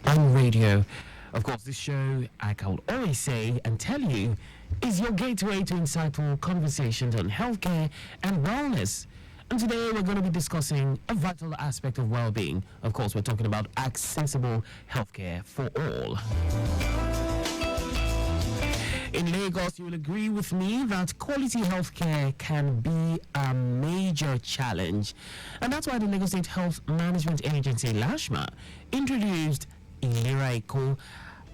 on radio. Of course, this show, I can always say and tell you, is your gateway to insightful conversations on healthcare and wellness. And today we're going to be discussing a vital aspect of well-being. Of course, we're talking about accessible healthcare for all. In Lagos, you will agree with me that quality healthcare can be a major challenge. And that's why the Lagos State Health Management Agency, LASHMA, introduced ILERA EKO,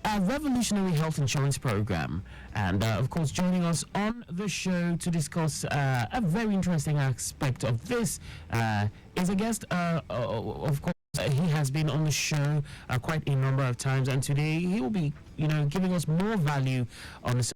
a revolutionary health insurance program. And of course, joining us on the show to discuss a very interesting aspect of this is a guest, of course. He has been on the show quite a number of times, and today he will be, giving us more value on the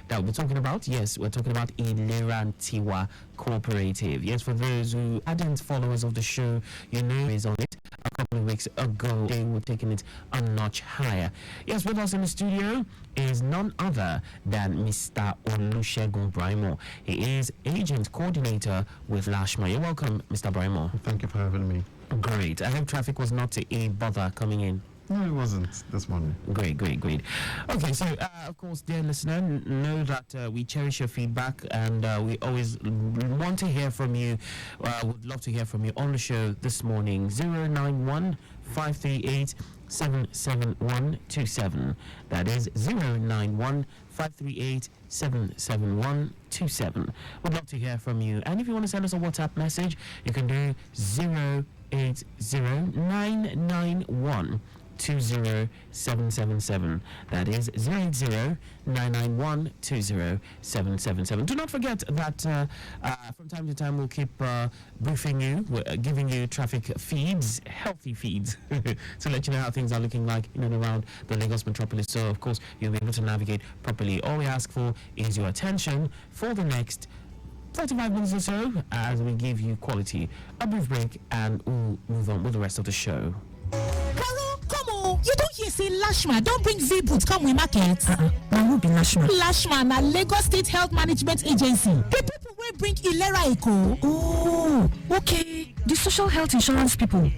that we're talking about. Yes, we're talking about ILERA EKO Cooperative. Yes, for those who hadn't followers of the show, is on it. A couple of weeks ago, they were taking it a notch higher. Yes, with us in the studio is none other than Mr. Olusegun Braimoh. He is agent coordinator with LASHMA. You're welcome, Mr. Braimoh. Thank you for having me. Great. I hope traffic was not a bother coming in. No, it wasn't this morning. Great. Okay, so of course, dear listener, know that we cherish your feedback, and we always want to hear from you. Would love to hear from you on the show this morning. 091-538-77127. That is 091-538-77127. Would love to hear from you. And if you want to send us a WhatsApp message, you can do 080-991-20777. That is 080-991-20777. Do not forget that from time to time we'll keep briefing you, giving you traffic feeds, healthy feeds, to let you know how things are looking like in and around the Lagos metropolis. So of course you'll be able to navigate properly. All we ask for is your attention for the next 45 minutes or so as we give you quality. A brief break and we'll move on with the rest of the show. Come on, you don't hear say LASHMA don't bring V-Boots come with market. Now who be LASHMA? LASHMA na Lagos State Health Management Agency. The people will bring ILERA EKO. Oh, okay. The social health insurance people.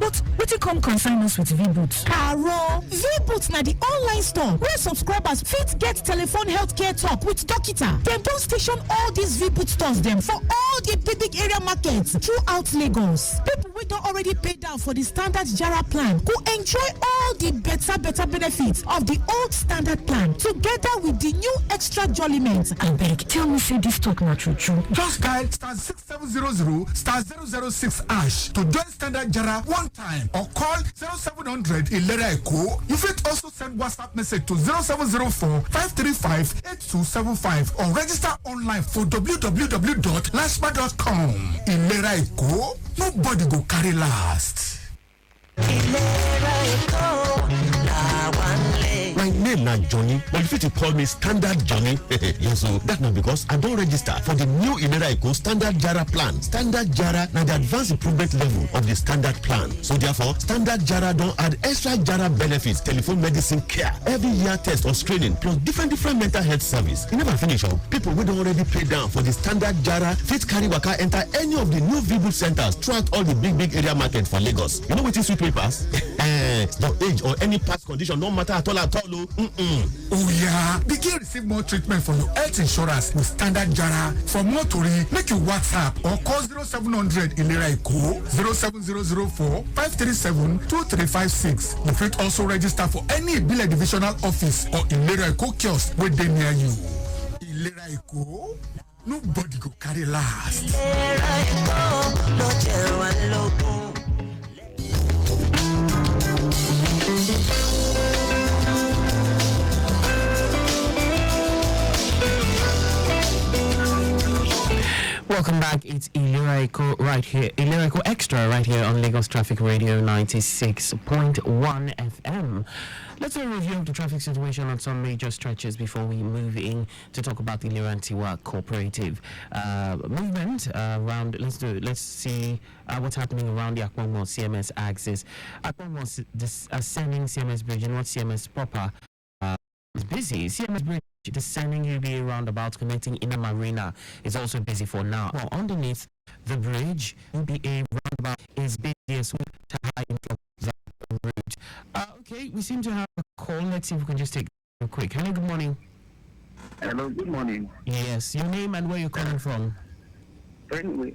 But what you come concern us with V-Boots? Caro, V-Boots na the online store where subscribers fit get telephone healthcare talk with doctor. Dem don station all these V-Boots stores them for all the big area markets throughout Lagos. People wey don already pay down for the standard Jara plan go enjoy all the better benefits of the old standard plan together with the new extra jolliment. Abeg, tell me say this talk na true. Just dial *6700 *006 # to join standard Jara one time or call 0700 ILERA EKO. You fit also send WhatsApp message to 0704 535 8275 or register online for www.lashma.com. ILERA EKO, nobody go carry last. My name na Johnny, but you fit call me Standard Johnny. Yes, so that na because I don register for the new ILERA EKO Standard Jara plan. Standard Jara na the advanced improvement level of the standard plan. So therefore, Standard Jara don add extra Jara benefits, telephone medicine care, every year test or screening, plus different mental health service. You never finish up. People wey don already pay down for the Standard Jara fit carry waka enter any of the new V-Boot centers throughout all the big area market for Lagos. You know wetin sweet me pass? Your age or any past condition no matter at all. Oh yeah, begin receive more treatment for your health insurance with Standard Jara. For more tori, make you WhatsApp or call 0700 ILERA EKO 07004 537 2356. You fit also register for any Ibile divisional office or ILERA EKO kiosk where they near you. ILERA EKO, nobody go carry last. ILERA EKO, no jail and local. Welcome back. It's ILERA EKO right here. ILERA EKO Extra right here on Lagos Traffic Radio 96.1 FM. Let's do a review of the traffic situation on some major stretches before we move in to talk about the ILERA EKO Cooperative movement around. Let's see what's happening around the Braimoh CMS axis. Braimoh ascending CMS Bridge and what CMS proper is busy. CMS Bridge descending UBA roundabout connecting Inner Marina is also busy for now. Well, underneath the bridge, UBA roundabout is busy as well to high influx that route. Okay, we seem to have a call. Let's see if we can just take it real quick. Hello, good morning. Hello, good morning. Yes, your name and where you're calling from. Anyway,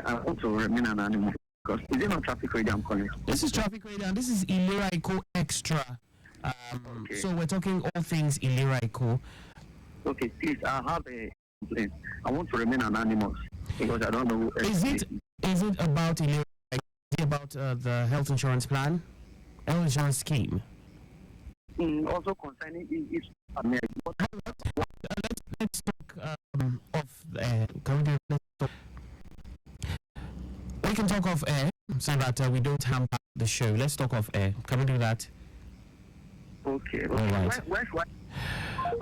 I want to remain anonymous because is it not traffic radio I'm calling? This is Traffic Radio and this is ILERA EKO Extra. Okay. So we're talking all things ILERA EKO. Okay, please, I have a complaint. I want to remain anonymous because I don't know. Is it about ILERA? Is it about the health insurance plan? Health insurance scheme? Also concerning it, Let's talk off air. We can talk off air so that we don't hamper the show. Let's talk off air. Can we do that? Okay. All right. Where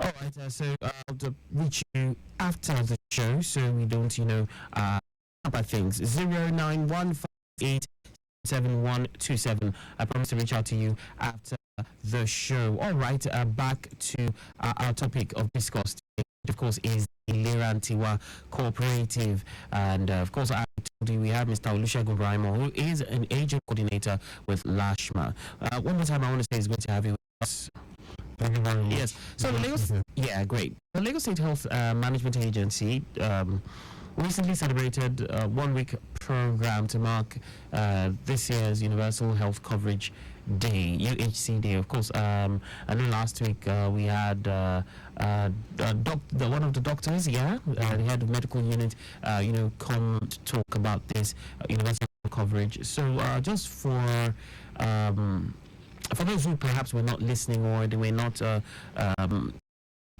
All right. So I'll reach you after the show so we don't, hamper things. 091587127. I promise to reach out to you after the show. All right. Back to our topic of discourse today, which of course is ILERA Tiwa Cooperative, and of course I told you we have Mr. Olusegun Braimoh, who is an agent coordinator with LASHMA. One more time, I want to say it's good to have you with us. Thank you very much. Yes. So the Lagos, great. The Lagos State Health Management Agency recently celebrated a 1-week program to mark this year's Universal Health Coverage Day, UHC Day. Of course, I know last week we had one of the doctors, the head of medical unit, come to talk about this universal coverage. So just for those who perhaps were not listening or they were not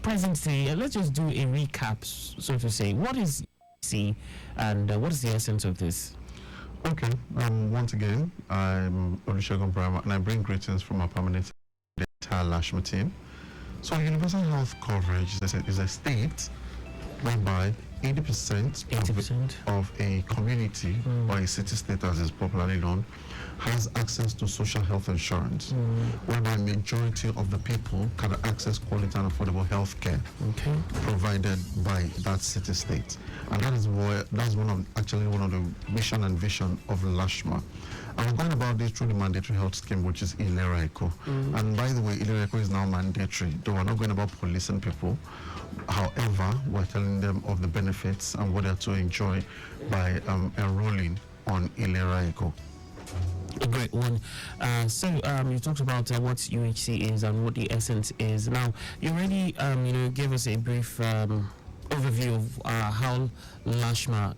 present today, let's just do a recap, so to say. What is UHC and what is the essence of this? Okay. Once again, I'm Olusegun Braimoh, and I bring greetings from our permanent the entire LASHMA team. So, universal health coverage is a state whereby 80% of a community or a city-state, as is popularly known, has access to social health insurance, whereby majority of the people can access quality and affordable health care provided by that city-state. And that's one of the mission and vision of LASHMA. And we're going about this through the mandatory health scheme, which is ILERA EKO. And by the way, ILERA EKO is now mandatory, though we're not going about policing people. However, we're telling them of the benefits and what they're to enjoy by enrolling on ILERA EKO. A great one. So you talked about what UHC is and what the essence is. Now, you already gave us a brief overview of how LASHMA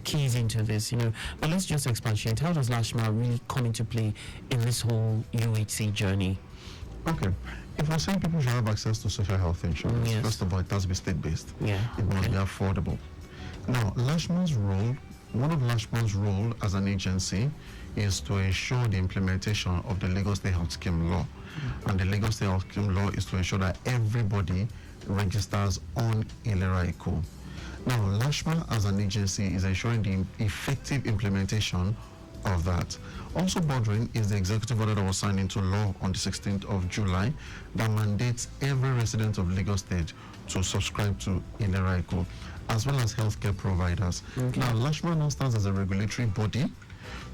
keys into this, but let's just expatiate. How does LASHMA really come into play in this whole UHC journey? Okay. If we're saying people should have access to social health insurance, first of all, it has to be state-based. It must be affordable. Now, one of LASHMA's role as an agency is to ensure the implementation of the Lagos State Health Scheme law. And the Lagos State Health Scheme law is to ensure that everybody registers on ILERA EKO. Now, LASHMA as an agency is ensuring the effective implementation of that. Also bordering is the executive order that was signed into law on the 16th of July that mandates every resident of Lagos State to subscribe to ILERA EKO, as well as healthcare providers. Now, LASHMA now stands as a regulatory body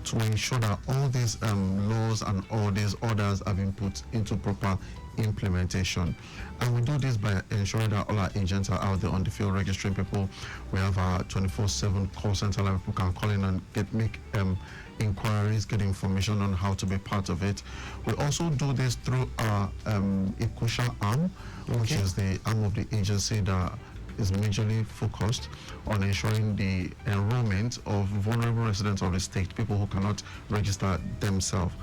to ensure that all these laws and all these orders have been put into proper implementation. And we do this by ensuring that all our agents are out there on the field registering people. We have our 24/7 call center where people can call in and make inquiries, get information on how to be part of it. We also do this through our Equation arm, which is the arm of the agency that is majorly focused on ensuring the enrollment of vulnerable residents of the state, people who cannot register themselves.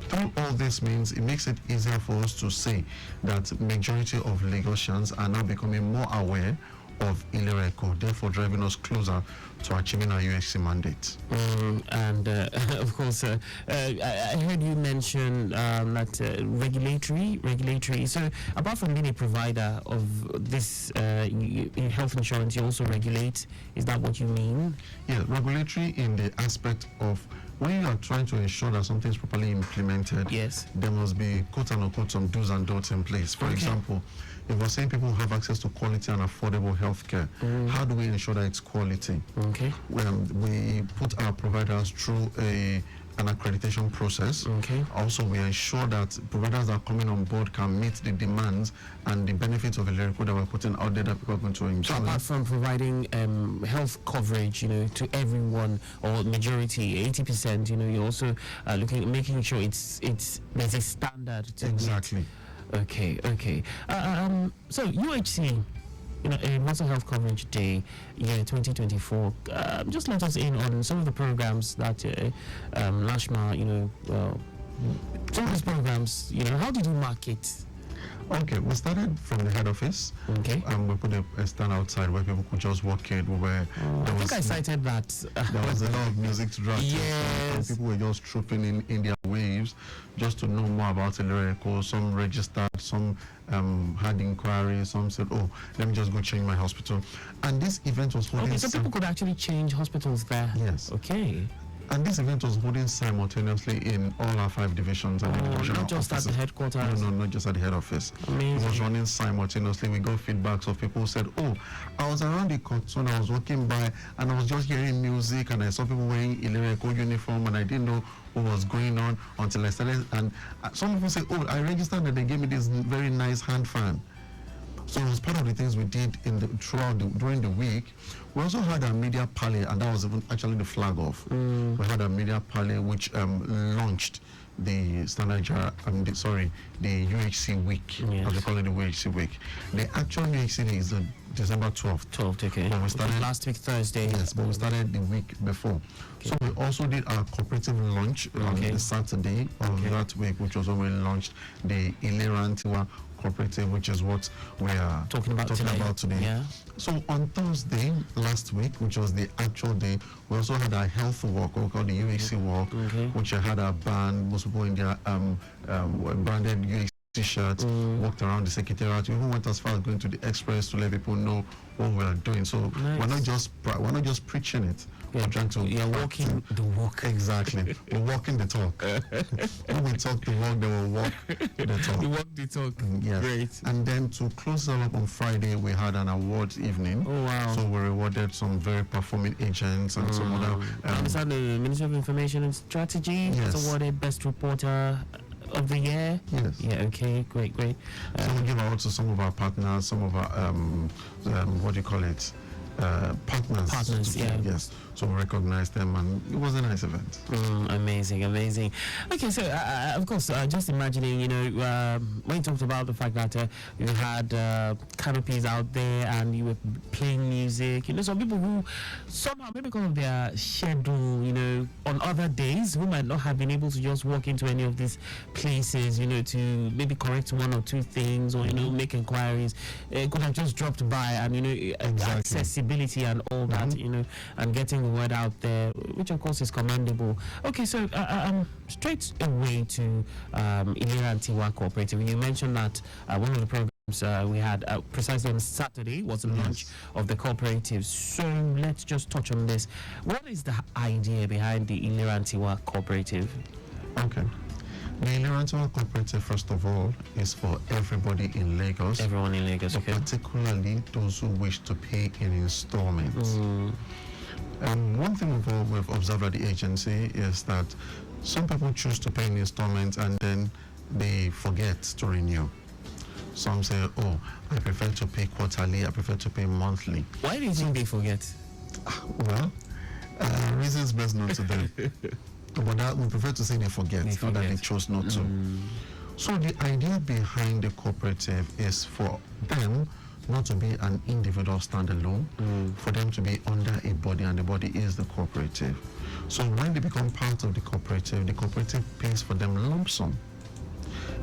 Through all this means, it makes it easier for us to say that majority of Lagosians are now becoming more aware of ILERA EKO, therefore driving us closer to achieving our UHC mandate. And of course, I heard you mention that regulatory. So apart from being a provider of this health insurance, you also regulate. Is that what you mean? Yeah, regulatory in the aspect of when you are trying to ensure that something is properly implemented, there must be quote-unquote some do's and don'ts in place. For example, if we're saying people have access to quality and affordable healthcare, how do we ensure that it's quality? We put our providers through a an accreditation process. Okay. Also, we ensure that providers that are coming on board can meet the demands and the benefits of ILERA EKO that we're putting out there that people are going to enjoy. So apart from providing health coverage, to everyone or majority, 80%, you're also making sure there's a standard to exactly. Meet. Okay. So UHC. A Mental Health Coverage Day, year 2024. Just let us in on some of the programs that LASHMA, some of these programs, how did you market? Okay, we started from the head office. Okay. We put a stand outside where people could just walk in. I think I cited that. There was a lot of music to draw attention. Yes. And people were just trooping in their waves just to know more about ILERA EKO. Some registered, some had inquiries, some said, oh, let me just go change my hospital. And this event was holding... Okay, so people could actually change hospitals there? Yes. Okay. And this event was holding simultaneously in all our 5 divisions and not just offices. At the headquarters? No, not just at the head office. Amazing. It was running simultaneously. We got feedbacks of people who said, oh, I was around the cartoon, I was walking by, and I was just hearing music, and I saw people wearing ILERA EKO uniform, and I didn't know what was going on until I started. And some people said, oh, I registered, and they gave me this very nice hand fan. So it was part of the things we did during the week. We also had a media parley, and that was even actually the flag off. We had a media parley which launched the standard jar, the UHC week, as we call it, the UHC week. The actual UHC day is December 12th. 12th, okay. But we started last week, Thursday. Yes, but we started the week before. Okay. So we also did our cooperative launch on the Saturday of that week, which was when we launched the ILERA Cooperative, which is what we are talking about today. Yeah. So on Thursday last week, which was the actual day, we also had our health walk, we call the UHC walk, which I had a band, most people in their branded UHC t-shirts, walked around the secretariat. We even went as far as going to the express to let people know what we are doing. So we're not just preaching it. We're trying to. You're walking the walk. Exactly. We're walking the talk. When we talk the walk, they will walk the talk. You walk the talk. Yes. Great. And then to close it up on Friday, we had an awards evening. Oh wow! So we rewarded some very performing agents and some other. I understand the Ministry of Information and Strategy has awarded Best Reporter of the year. Yes. Yeah. Okay. Great. So we give out to some of our partners, some of our what do you call it? Partners. Yes. So we recognized them, and it was a nice event. Amazing. Okay, so of course, just imagining, when you talked about the fact that you had canopies out there and you were playing music, some people who somehow, maybe because of their schedule, on other days, who might not have been able to just walk into any of these places, to maybe correct one or two things or, make inquiries, could have just dropped by and, accessibility and all that, and getting the word out there, which of course is commendable. Okay, so straight away to ILERA Antiwa Cooperative. You mentioned that one of the programs we had precisely on Saturday was the launch of the cooperative. So let's just touch on this. What is the idea behind the ILERA Antiwa Cooperative? Okay. The ILERA Antiwa Cooperative, first of all, is for everybody in Lagos. Everyone in Lagos, okay. Particularly those who wish to pay in installments. One thing we've observed at the agency is that some people choose to pay in installments and then they forget to renew. Some say, oh, I prefer to pay quarterly, I prefer to pay monthly. Why do you think they forget? Well, reasons best known to them. But that, we prefer to say they forget, not that they chose not to. So the idea behind the cooperative is for them not to be an individual standalone, for them to be under a body, and the body is the cooperative. So when they become part of the cooperative pays for them lump sum.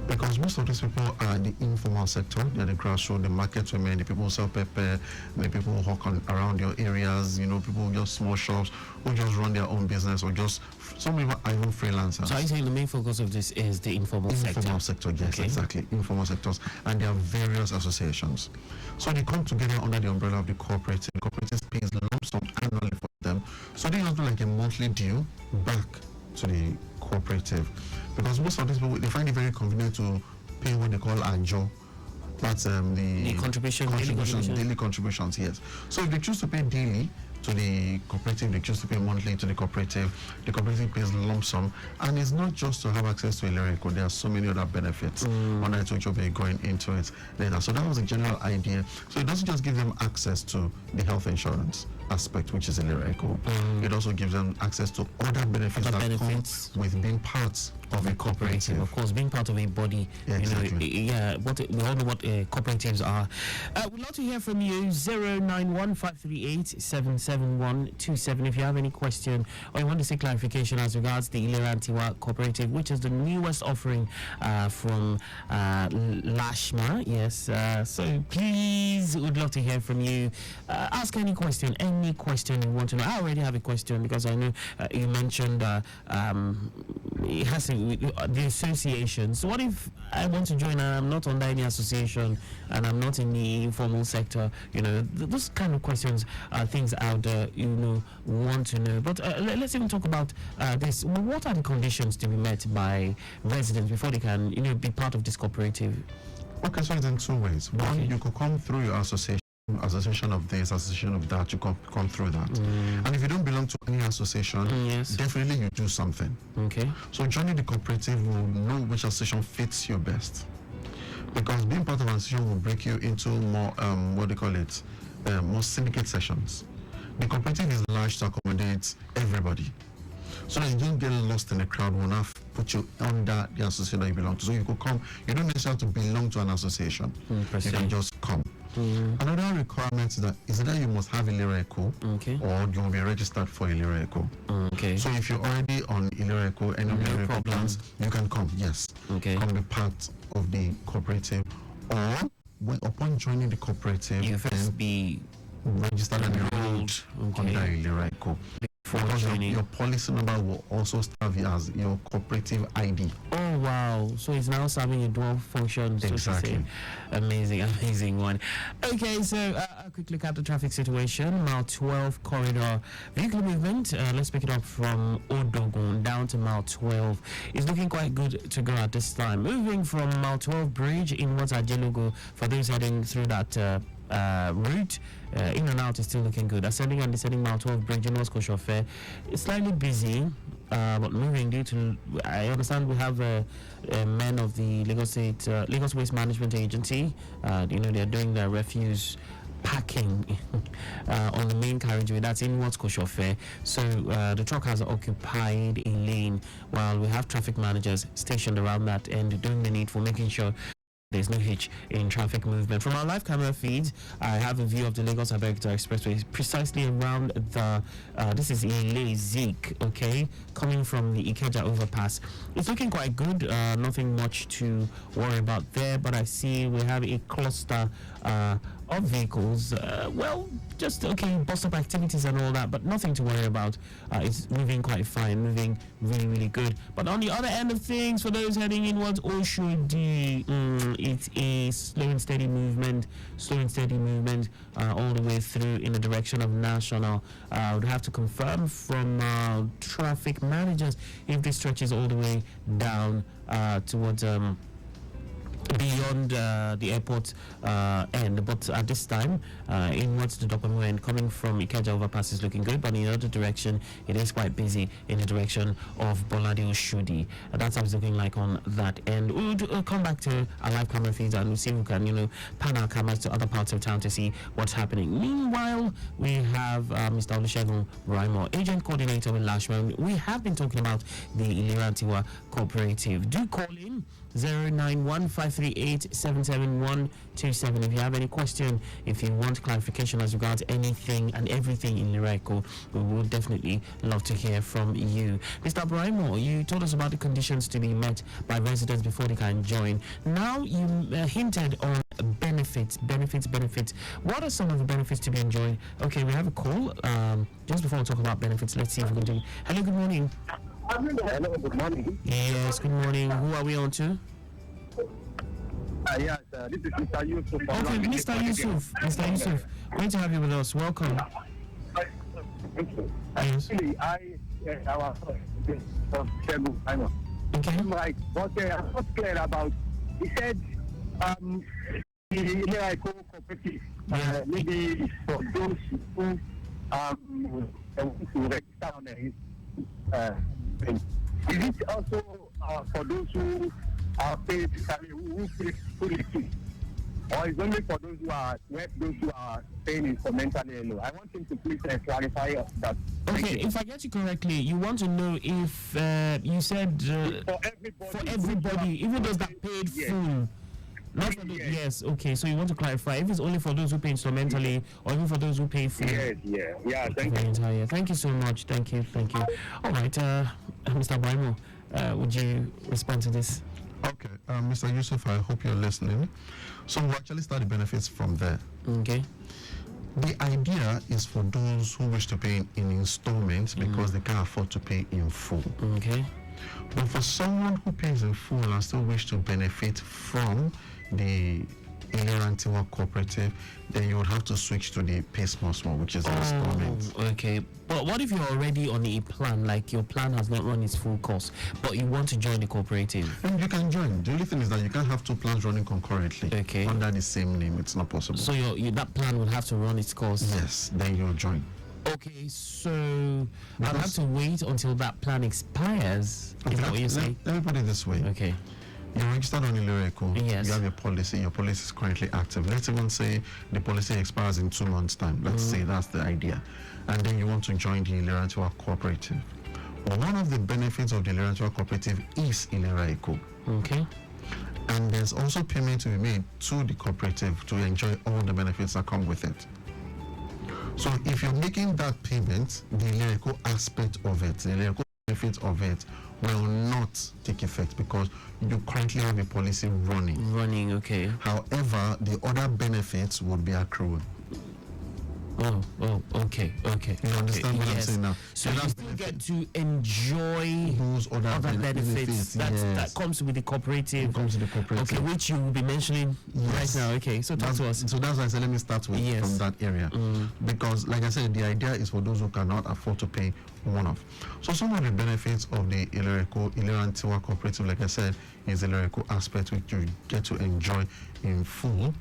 Because most of these people are the informal sector, they're the grassroots, the market women, the people who sell pepper, the people who walk around your areas, people who just small shops, who just run their own business, or just, some people are even freelancers. So are you saying the main focus of this is the informal sector? Informal sector, yes, exactly. Informal sectors. And there are various associations. So they come together under the umbrella of the cooperative. The cooperative pays lump sum annually for them. So they have to like a monthly due back to the cooperative. Because most of these people, they find it very convenient to pay what they call anjo. That's the contributions, daily contributions, yes. So if they choose to pay daily, to the cooperative, they choose to pay monthly to the cooperative pays lump sum, and it's not just to have access to ILERA EKO. There are so many other benefits on that, which will be going into it later. So that was the general idea. So it doesn't just give them access to the health insurance aspect, which is ILERA EKO. It also gives them access to other benefits that come with being part of a cooperative. Of course, being part of a body. Yeah, exactly. We all know what cooperatives are. We'd love to hear from you. 09153877127. If you have any question or you want to seek clarification as regards the ILERA Antiwa Cooperative, which is the newest offering from LASHMA. Yes. So please, we'd love to hear from you. Ask any question you want to know. I already have a question because I know you mentioned it has to the association. So what if I want to join and I'm not under any association and I'm not in the informal sector? Those kind of questions are things out there, want to know. But let's even talk about this. What are the conditions to be met by residents before they can, be part of this cooperative? Okay, so it's in two ways. One, you could come through your association of this, association of that, you come through that. And if you don't belong to any association, definitely you do something. Okay. So joining the cooperative will know which association fits you best. Because being part of an association will break you into more, more syndicate sessions. The cooperative is large to accommodate everybody. So that you don't get lost in the crowd, will not put you under the association that you belong to. So you could come, you don't necessarily have to belong to an association. You can just come. Another requirement is that you must have ILERA EKO, or you will be registered for ILERA EKO. So if you're already on ILERA EKO and ILERA EKO plans, you can come, come be part of the cooperative. Or upon joining the cooperative, you first be registered and enrolled under ILERA EKO. Your policy number will also serve as your cooperative ID. Oh wow! So it's now serving a dual function. Exactly. Amazing one. Okay, so a quick look at the traffic situation. Mile 12 corridor vehicle movement. Let's pick it up from Odogun down to Mile 12. It's looking quite good to go at this time. Moving from Mile 12 bridge inwards at Jelogo for those heading through that route. In and out is still looking good. Ascending and descending Mile 12 bridge in West Coast Fair. It's slightly busy, but moving due to, I understand we have men of the Lagos Waste Management Agency. They're doing their refuse packing on the main carriageway that's in West Coast Fair. So the truck has occupied a lane while we have traffic managers stationed around that end doing the needful, making sure there's no hitch in traffic movement. From our live camera feeds, I have a view of the Lagos Abeokuta Expressway precisely around the, this is Ile Zik, coming from the Ikeja overpass. It's looking quite good, nothing much to worry about there, but I see we have a cluster of vehicles, just bus-up activities and all that, but nothing to worry about. It's moving quite fine, moving really, really good. But on the other end of things, for those heading inwards, Oshodi, it's a slow and steady movement all the way through in the direction of National. I would have to confirm from traffic managers if this stretches all the way down towards beyond the airport end, but at this time inwards to Dopomo end coming from Ikeja overpass is looking good, but in the other direction it is quite busy in the direction of Bolade Oshodi. That's how it's looking like on that end. We'll come back to our live camera feeds and we'll see if we can pan our cameras to other parts of town to see what's happening. Meanwhile, we have Mr. Olusegun Braimoh, agent coordinator with LASHMA. We have been talking about the ILERA Antiwa Cooperative. Do call in 09153877127 if you have any question, if you want clarification as regards anything and everything in ILERA EKO. We would definitely love to hear from you. Mr. Braimoh, you told us about the conditions to be met by residents before they can join. Now you hinted on benefits. What are some of the benefits to be enjoyed? Okay, we have a call. Just before we talk about benefits, let's see if we can do. Hello, good morning. Hello, good morning. Yes, good morning. Who are we on to? Yes, this is Mr. Yusuf. Okay, Mr. Yusuf. Great to have you with us. Welcome. Actually, I was okay. Like, what I'm not clear about, he said, the ILERA EKO cooperative, maybe for those who I want to register on thing. Is it also for those who are paid, who pay fully fee? Or is only for those who are paying it for mentally ill? I want him to please clarify that. Okay, if I get you correctly, you want to know if you said for everybody, even those that paid full. Not for those, yes, okay. So you want to clarify if it's only for those who pay instrumentally or even for those who pay full? Yeah. Thank you. Thank you so much. Thank you. All right, Mr. Braimoh, would you respond to this? Okay, Mr. Yusuf, I hope you're listening. So we'll actually start the benefits from there. Okay. The idea is for those who wish to pay in installments because they can't afford to pay in full. Okay. But for someone who pays in full and still wish to benefit from the ILERA cooperative, then you would have to switch to the pay small, which is installments. Okay. But what if you're already on a plan, like your plan has not run its full course, but you want to join the cooperative? And you can join. The only thing is that you can't have two plans running concurrently under the same name. It's not possible. So that plan will have to run its course? Yes, then you'll join. Okay, so I'll have to wait until that plan expires. Is that what you're saying? Let me put it this way. Okay. You're registered on ILERA EKO. Yes. You have your policy. Your policy is currently active. Let's even say the policy expires in 2 months' time. Let's say that's the idea. And then you want to join the ILERA cooperative. Well, one of the benefits of the ILERA cooperative is ILERA EKO. Okay. And there's also payment to be made to the cooperative to enjoy all the benefits that come with it. So if you're making that payment, the ILERA EKO aspect of it, the ILERA EKO benefits of it will not take effect because you currently have a policy running. Okay. However, the other benefits would be accrued. Okay. You understand what I'm saying now? So you still get to enjoy those other benefits that comes with the cooperative. Okay, which you will be mentioning right now. Okay, so talk to us. So that's why I said let me start with from that area. Because like I said, the idea is for those who cannot afford to pay one-off. So some of the benefits of the ILERA EKO cooperative, like I said, is the ILERA EKO aspect which you get to enjoy in full.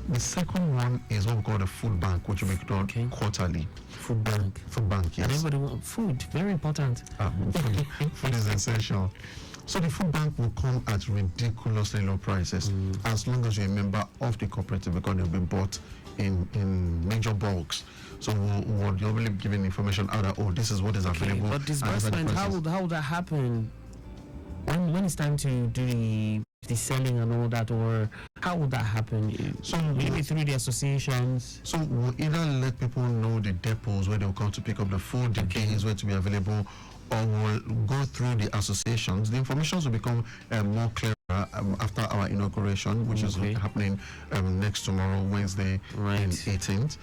The second one is what we call the food bank, which will be done quarterly. Food bank, yes. And everybody wants food, very important. Food is essential. So the food bank will come at ridiculously low prices as long as you're a member of the cooperative, because they'll be bought in major bulks. So we'll be giving information out that, this is what is available. But disbursement, how would that happen? When it's time to do the selling and all that, or how would that happen? So maybe through the associations. So we'll either let people know the depots where they'll come to pick up the food, the days where to be available, or we'll go through the associations. The information will become more clearer after our inauguration, which is happening next tomorrow, Wednesday, 18th.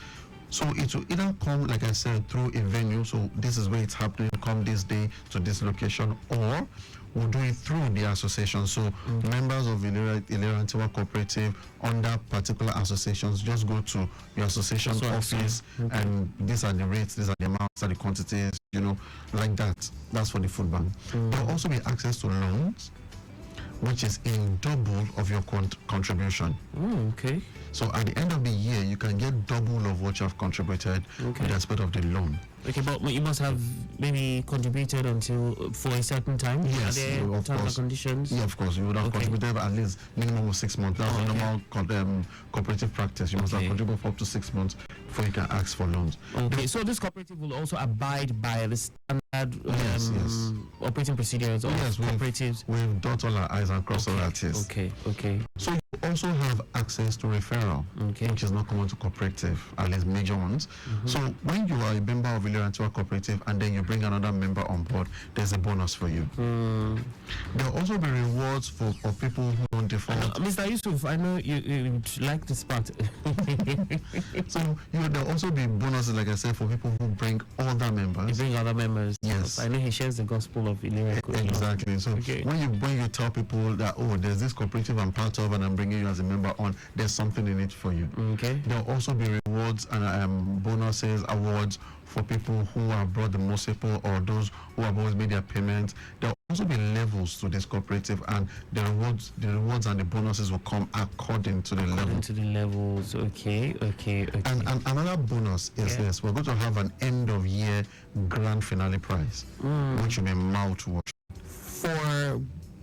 So it will either come, like I said, through a venue. So this is where it's happening. Come this day to this location, or we'll do it through the association. So members of ILERA cooperative under particular associations, just go to your association office, and these are the rates, these are the amounts, these are the quantities, like that. That's for the food bank. There will also be access to loans, which is in double of your contribution. Okay. So at the end of the year, you can get double of what you have contributed with respect of the loan. Okay, but you must have maybe contributed for a certain time? Yes, of terms and conditions? Yeah, of course. You would have contributed at least minimum of 6 months. That's normal cooperative practice. You must have contributed for up to 6 months before you can ask for loans. Okay, so this cooperative will also abide by the standard operating procedures of cooperatives? We've dot all our I's and cross all our T's. Okay. So you also have access to referral, which is not common to cooperative, at least major ones. So when you are a member of ILERA cooperative and then you bring another member on board, there's a bonus for you. There will also be rewards for people who don't default. Mr. Yusuf, I know you like this part. So there will also be bonuses, like I said, for people who bring other members. You bring other members. Yes. I know he shares the gospel of ILERA EKO. Exactly. So when you tell people that, there's this cooperative I'm part of and I'm bringing you as a member on, there's something in it for you. There will also be rewards and bonuses, awards for people who have brought the most people or those who have always made their payments. There will also be levels to this cooperative, and the rewards and the bonuses will come according to the level. According to the levels, okay. And another bonus is this: we're going to have an end of year grand finale prize, which will be mouthwash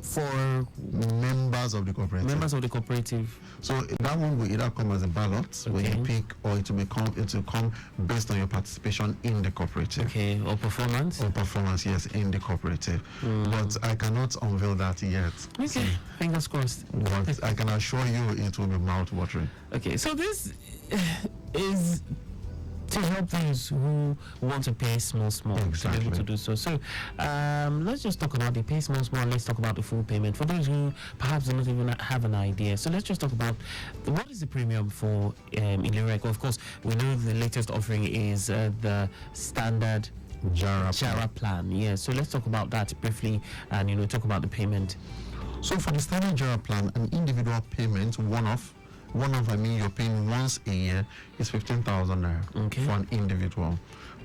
for members of the cooperative. Members of the cooperative. So that one will either come as a ballot where you pick, or it will come based on your participation in the cooperative. Okay, or performance. Or performance, yes, in the cooperative. But I cannot unveil that yet. Okay, so, fingers crossed. But I can assure you it will be mouth-watering. Okay, so this is to help those who want to pay small, exactly. to be able to do so. So let's just talk about the pay small. Let's talk about the full payment for those who perhaps do not even have an idea. So let's just talk about what is the premium for ILERA EKO. Of course, we know the latest offering is the standard JARA plan. Yeah, so let's talk about that briefly and talk about the payment. So for the standard JARA plan, an individual payment, one-off, I mean you're paying once a year, is 15,000 naira for an individual.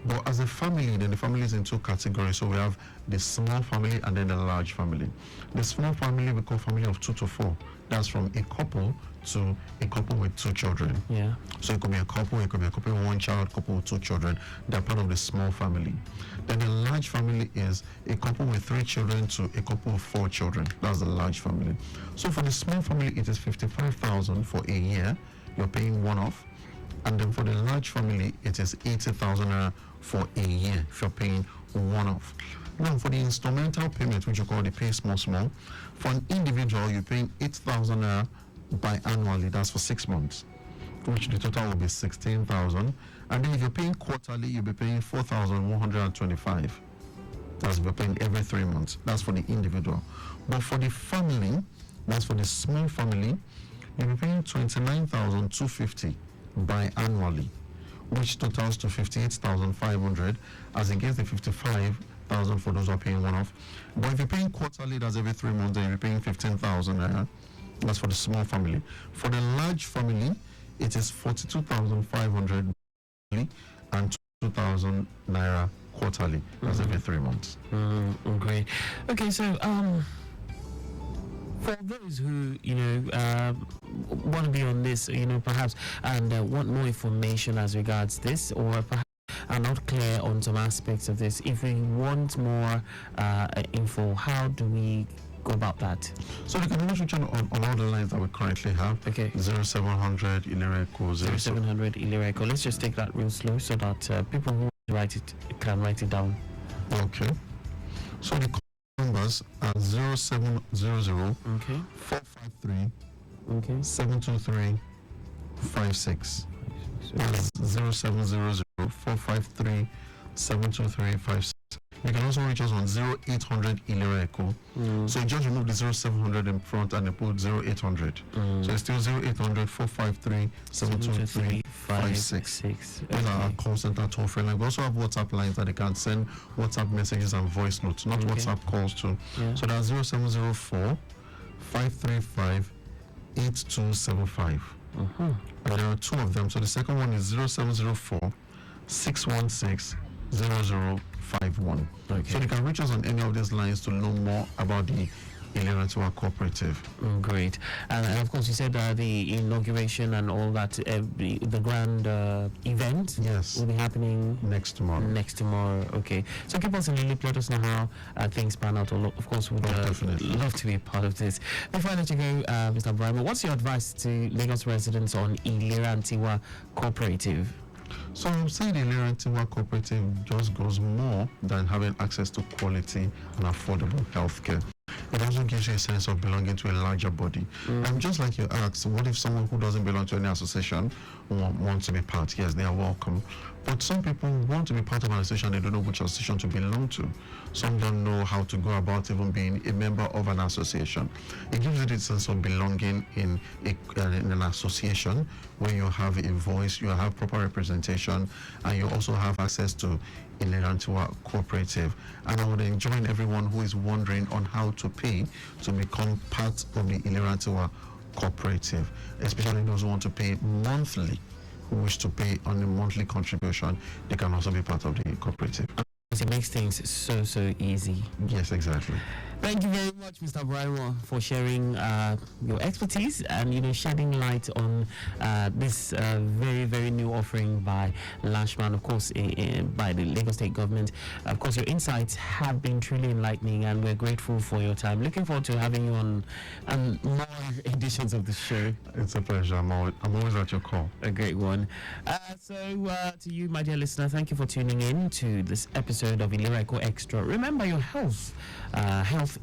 But as a family, then the family is in two categories. So we have the small family and then the large family. The small family we call family of 2 to 4. That's from a couple to a couple with 2 children. Yeah. So it could be a couple with 1 child, couple with 2 children. They're part of the small family. Then the large family is a couple with 3 children to a couple of 4 children. That's the large family. So for the small family, it is 55,000 for a year. You're paying one-off. And then for the large family, it is 80,000 for a year if you're paying one-off. Now for the instrumental payment, which you call the pay small, for an individual, you're paying 8,000 biannually. That's for 6 months, which the total will be 16,000. And then if you're paying quarterly, you'll be paying 4,125. That's if you're paying every 3 months. That's for the individual. But for the family, that's for the small family, you'll be paying 29,250 biannually, which totals to 58,500 as against the 55,000 for those who are paying one-off. But if you're paying quarterly, that's every 3 months, then you're paying 15,000. That's for the small family. For the large family, it is 42,500 and 2,000 naira quarterly. That's every 3 months. Great. Okay, so for those who want to be on this, perhaps and want more information as regards this, or perhaps are not clear on some aspects of this, if we want more info, how do we go about that? So they can always reach on all the lines that we currently have. Okay. 0700 ILERA EKO. 0700 ILERA EKO. Let's just take that real slow so that people who write it can write it down. Okay. So the numbers are 0700 453 723 56. That's 0700 453 723 56. You can also reach us on 0800 ILERA EKO. So just remove the 0700 in front and then put 0800. So it's still 0800 453 723 56. These are our call center toll free line. We also have WhatsApp lines that they can send WhatsApp messages and voice notes, not WhatsApp calls too. So that's 0704 535 8275. And there are 2 of them. So the second one is 0704 616 0051. So you can reach us on any of these lines to know more about the ILERA EKO cooperative. Great. And of course you said the inauguration and all that, the grand event will be happening next tomorrow. Okay, so keep us in the loop. Let us know how things pan out. Of course we'd love to be a part of this. Before I let you go, Mr. Braimoh, what's your advice to Lagos residents on ILERA EKO cooperative? So I'm saying the ILERA EKO cooperative just goes more than having access to quality and affordable healthcare. It also gives you a sense of belonging to a larger body. Just like you asked, what if someone who doesn't belong to any association wants to be part? Yes, they are welcome. But some people want to be part of an association, they don't know which association to belong to. Some don't know how to go about even being a member of an association. It gives you the sense of belonging in an association where you have a voice, you have proper representation, and you also have access to ILERA EKO cooperative. And I would enjoin everyone who is wondering on how to pay to become part of the ILERA EKO cooperative, especially those who want to pay monthly, who wish to pay on a monthly contribution. They can also be part of the cooperative. It makes things so easy. Yes, exactly. Thank you very much, Mr. Braimoh, for sharing your expertise and shedding light on this very, very new offering by Lashman, of course, by the Lagos State government. Of course, your insights have been truly enlightening, and we're grateful for your time. Looking forward to having you on more editions of the show. It's a pleasure. I'm always at your call. A great one. So to you, my dear listener, thank you for tuning in to this episode of ILERA EKO Extra. Remember, your health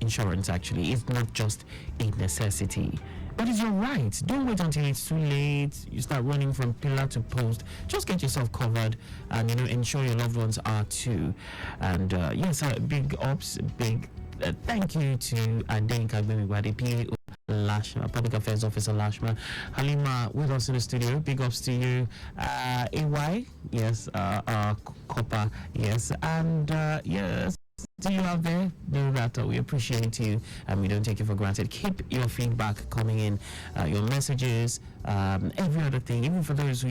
insurance actually is not just a necessity, but it's your right. Don't wait until it's too late. You start running from pillar to post. Just get yourself covered, and ensure your loved ones are too. And yes, big ups, big thank you to Adenka Gbemigwade, PA Lashma, Public Affairs Officer Lashma. Halima with us in the studio. Big ups to you. AY, yes, Copper, yes, and yes. Do you out there? Know that we appreciate you and we don't take you for granted. Keep your feedback coming in, your messages, every other thing. Even for those who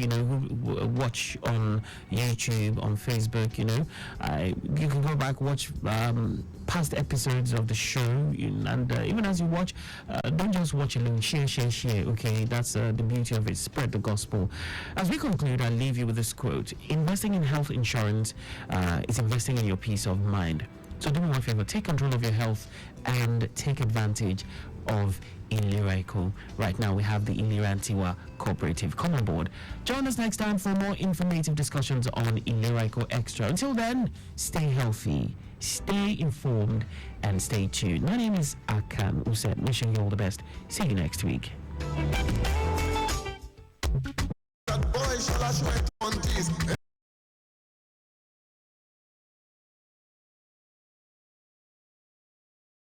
watch on YouTube, on Facebook, you can go back, watch past episodes of the show, and even as you watch, don't just watch alone. Share. Okay, that's the beauty of it. Spread the gospel. As we conclude, I'll leave you with this quote: investing in health insurance is investing in your peace of mind. So do me one favor, take control of your health and take advantage of ILERA EKO. Right now we have the ILERA Antiwa Cooperative. Come on board. Join us next time for more informative discussions on ILERA EKO Extra. Until then, stay healthy, stay informed, and stay tuned. My name is Akan Uset, wishing you all the best. See you next week.